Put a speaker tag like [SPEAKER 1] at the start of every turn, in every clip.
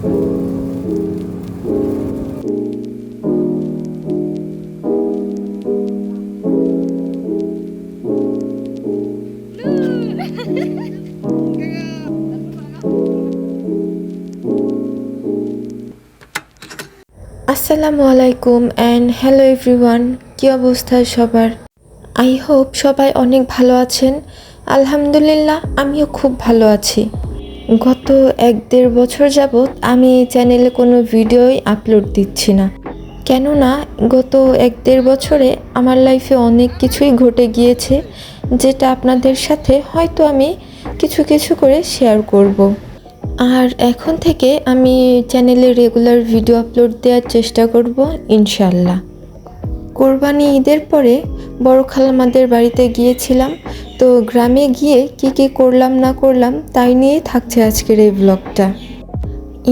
[SPEAKER 1] আসসালামু আলাইকুম and hello everyone, কী অবস্থা সবার? আই হোপ সবাই অনেক ভালো আছেন। আলহামদুলিল্লাহ, আমিও খুব ভালো আছি। গত 1-1.5 বছর যাবৎ আমি চ্যানেলে কোনো ভিডিওই আপলোড দিচ্ছি না, কেননা গত 1-1.5 বছরে আমার লাইফে অনেক কিছুই ঘটে গিয়েছে, যেটা আপনাদের সাথে হয়তো আমি কিছু কিছু করে শেয়ার করব। আর এখন থেকে আমি চ্যানেলে রেগুলার ভিডিও আপলোড দেওয়ার চেষ্টা করব ইনশাল্লাহ। কোরবানি ঈদের পরে বড় খালামাদের বাড়িতে গিয়েছিলাম, তো গ্রামে গিয়ে কি করলাম না করলাম তাই নিয়েই থাকছে আজকের এই ব্লগটা।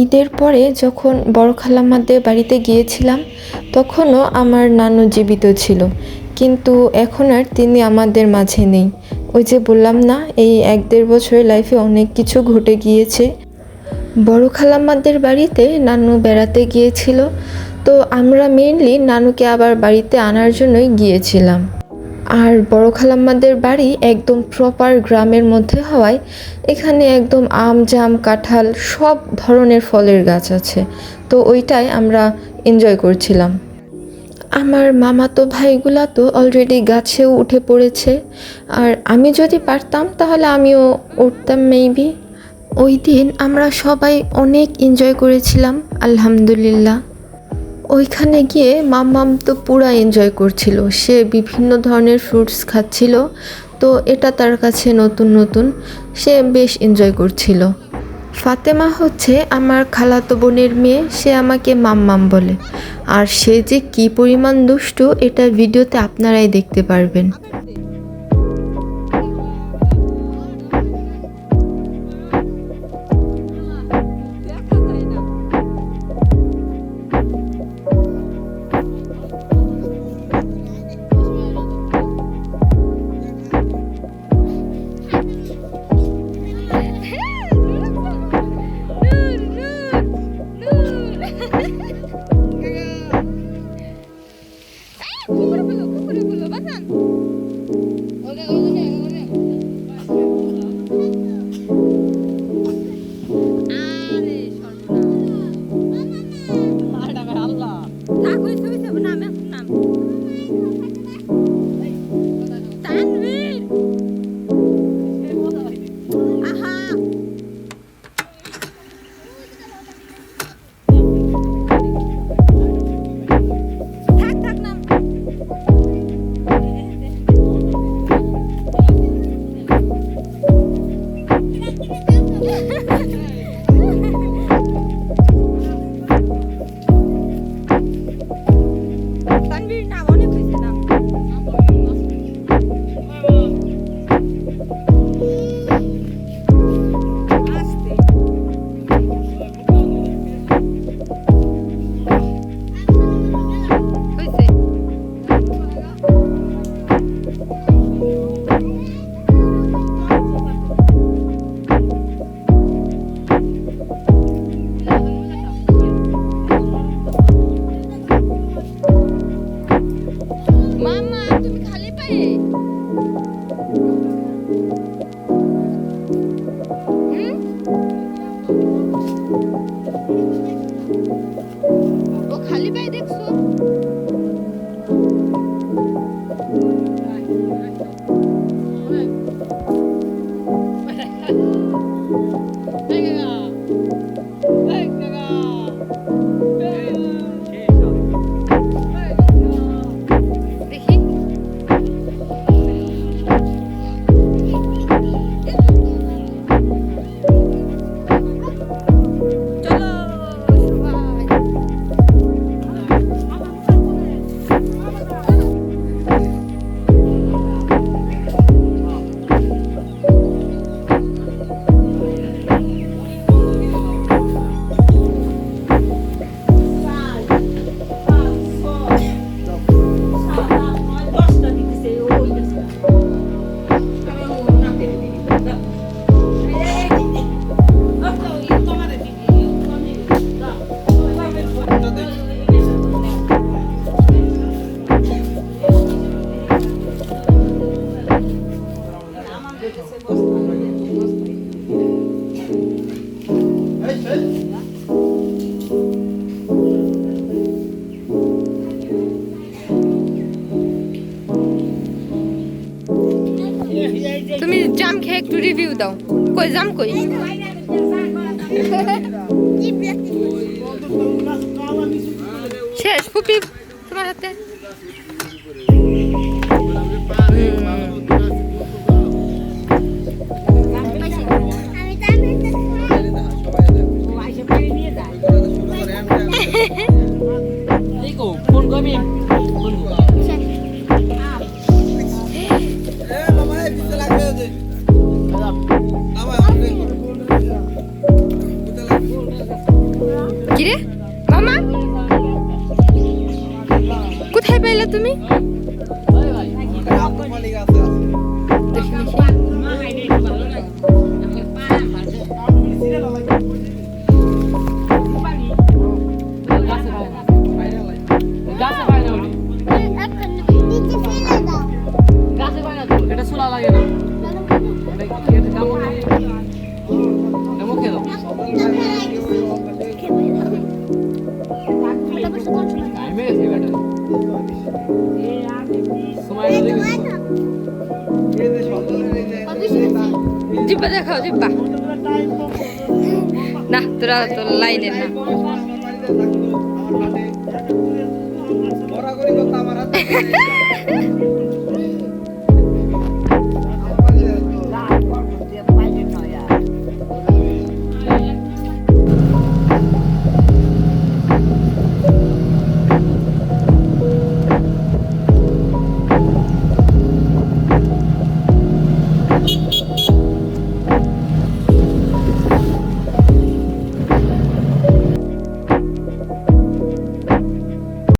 [SPEAKER 1] ঈদের পরে যখন বড় খালামাদের বাড়িতে গিয়েছিলাম তখনও আমার নানু জীবিত ছিল, কিন্তু এখন আর তিনি আমাদের মাঝে নেই। ওই যে বললাম না, এই 1-1.5 বছরের লাইফে অনেক কিছু ঘটে গিয়েছে। বড় খালাম্মাদের বাড়িতে নানু বেড়াতে গিয়েছিল, তো আমরা মেইনলি নানুকে আবার বাড়িতে আনার জন্যই গিয়েছিলাম। আর বড় খালাম্মাদের বাড়ি একদম প্রপার গ্রামের মধ্যে হওয়ায় এখানে একদম আম, জাম, কাঁঠাল সব ধরনের ফলের গাছ আছে, তো ওইটাই আমরা এনজয় করছিলাম। আমার মামাতো ভাইগুলা তো অলরেডি গাছেও উঠে পড়েছে, আর আমি যদি পারতাম তাহলে আমিও উঠতাম মেবি। ওই দিন আমরা সবাই অনেক এনজয় করেছিলাম আলহামদুলিল্লাহ। ওইখানে গিয়ে মাম্মাম তো পুরা এনজয় করছিল, সে বিভিন্ন ধরনের ফ্রুটস খাচ্ছিল, তো এটা তার কাছে নতুন নতুন, সে বেশ এনজয় করছিল। ফাতেমা হচ্ছে আমার খালাতো বোনের মেয়ে, সে আমাকে মাম্মাম বলে, আর সে যে কী পরিমাণ দুষ্টু এটা ভিডিওতে আপনারাই দেখতে পারবেন। তুমি জাম খেয়ে একটু রিভিউ দাও কই জাম কই শেষ ফুপি তোমার হাতে
[SPEAKER 2] ফোন করবি
[SPEAKER 1] কিরে মামা কোথায় পাইলা তুমি দেখি দেখি
[SPEAKER 2] এটা চুলা লাগে না মুখে দাও টাইমে গেছে বেটা সময়
[SPEAKER 1] জিব্বা দেখাও জিব্বা না তোরা তো লাইনে না
[SPEAKER 3] বড় করে কথা আমার হাতে